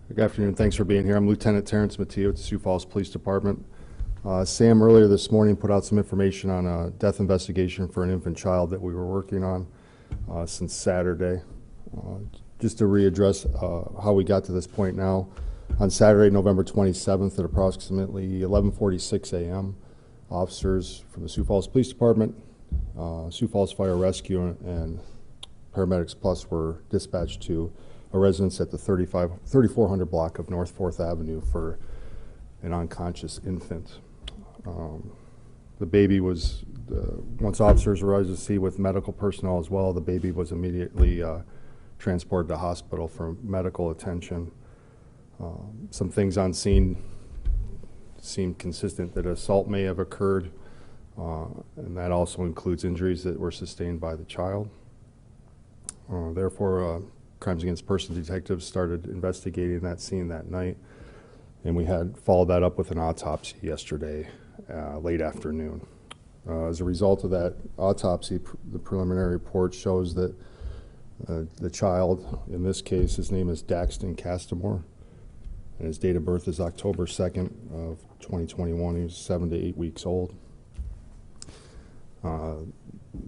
Good afternoon. Thanks for being here. I'm Lieutenant Terrence Matteo at the Sioux Falls Police Department. Sam earlier this morning put out some information on a death investigation for an infant child that we were working on since Saturday. Just to readdress how we got to this point now, on Saturday, November 27th at approximately 11:46 a.m., officers from the Sioux Falls Police Department, Sioux Falls Fire Rescue, and Paramedics Plus were dispatched to a residence at the 3400 block of North 4th Avenue for an unconscious infant. The baby was, once officers arrived at the scene with medical personnel as well, the baby was immediately transported to hospital for medical attention. Some things on scene seemed consistent that assault may have occurred, and that also includes injuries that were sustained by the child. Therefore, Crimes Against Persons detectives started investigating that scene that night, and we had followed that up with an autopsy yesterday, late afternoon. As a result of that autopsy, the preliminary report shows that the child, in this case, his name is Daxton Castamore, and his date of birth is October 2nd of 2021. He was 7 to 8 weeks old.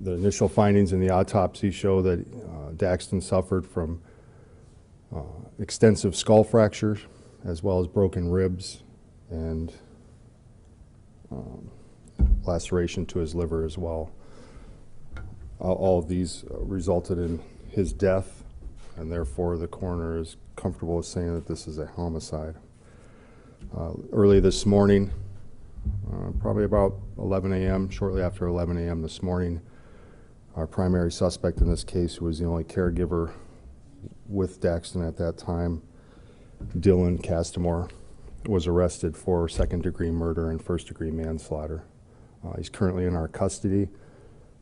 The initial findings in the autopsy show that Daxton suffered from extensive skull fractures as well as broken ribs and laceration to his liver as well. All of these resulted in his death, and therefore the coroner is comfortable with saying that this is a homicide. Early this morning, probably about 11 a.m., shortly after 11 a.m. this morning, our primary suspect in this case, who was the only caregiver with Daxton at that time, Dylan Castamore, was arrested for second-degree murder and first-degree manslaughter. He's currently in our custody.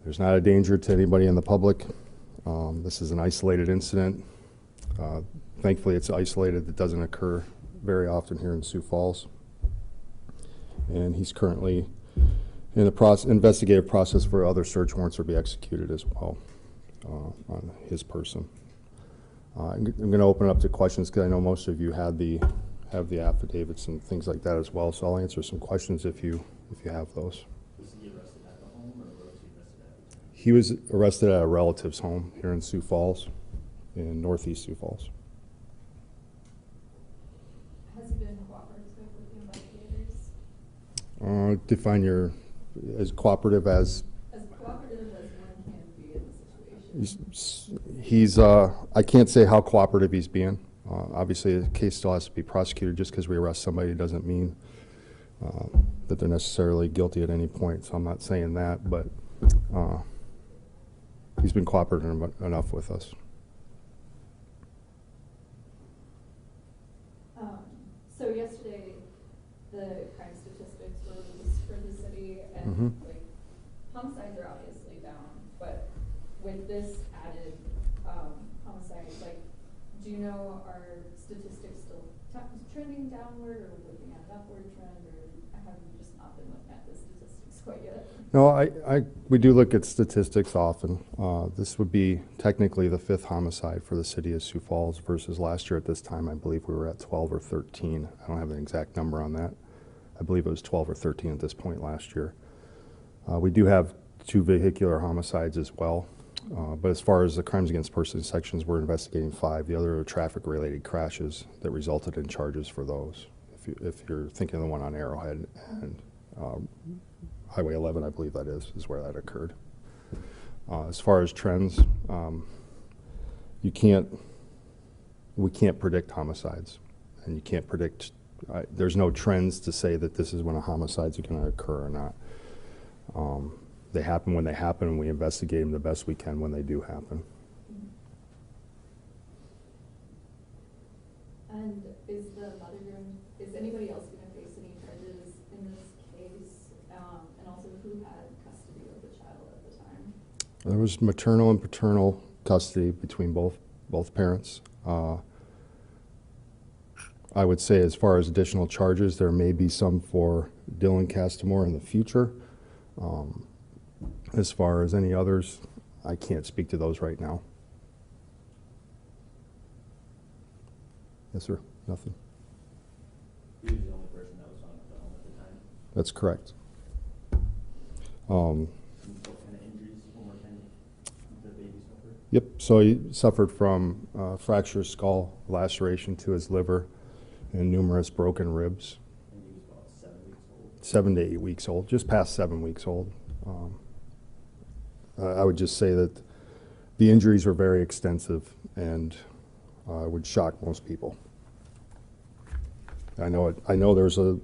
There's not a danger to anybody in the public. This is an isolated incident. Thankfully, it's isolated. It doesn't occur very often here in Sioux Falls. And he's currently in the investigative process for other search warrants to be executed as well on his person. I'm going to open it up to questions because I know most of you have the affidavits and things like that as well. So I'll answer some questions if you have those. Was he arrested at the home, or where was he arrested at? He was arrested at a relative's home here in Sioux Falls, in northeast Sioux Falls. Has he been cooperative with the investigators? Define your as cooperative as. As cooperative as one can be in the situation. He's I can't say how cooperative he's being. Obviously, the case still has to be prosecuted. Just because we arrest somebody doesn't mean that they're necessarily guilty at any point. So I'm not saying that, but he's been cooperative enough with us. So yesterday, the crime statistics were released for the city, and like homicides are obviously down, but with this added homicide, like, do you know, are statistics still trending downward, or looking at an upward trend, or have you just not been looking at the statistics quite yet? No, we do look at statistics often. This would be technically the 5th homicide for the city of Sioux Falls versus last year at this time, I believe we were at 12 or 13. I don't have an exact number on that. I believe it was 12 or 13 at this point last year. We do have 2 vehicular homicides as well. But as far as the crimes against persons sections, we're investigating 5. The other are traffic-related crashes that resulted in charges for those. If you're thinking of the one on Arrowhead and Highway 11, I believe that is where that occurred. As far as trends, we can't predict homicides, and you can't predict. There's no trends to say that this is when a homicide's going to occur or not. They happen when they happen, and we investigate them the best we can when they do happen. And is anybody else going to face any charges in this case? And also, who had custody of the child at the time? There was maternal and paternal custody between both parents. I would say, as far as additional charges, there may be some for Dylan Castamore in the future. As far as any others, I can't speak to those right now. Yes, sir. Nothing. He was the only person that was found at the home at the time. That's correct. And what kind of injuries, one more time, the baby suffered? Yep, so he suffered from fractured skull, laceration to his liver, and numerous broken ribs. And he was about 7 weeks old. 7 to 8 weeks old, just past 7 weeks old. I would just say that the injuries were very extensive and would shock most people. I know there's a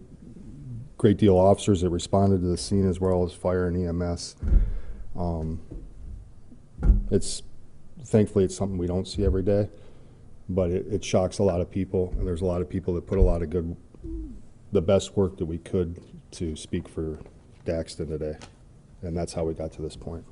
great deal of officers that responded to the scene as well as fire and EMS. Thankfully it's something we don't see every day, but it shocks a lot of people, and there's a lot of people that put a lot of the best work that we could to speak for Daxton today, and that's how we got to this point.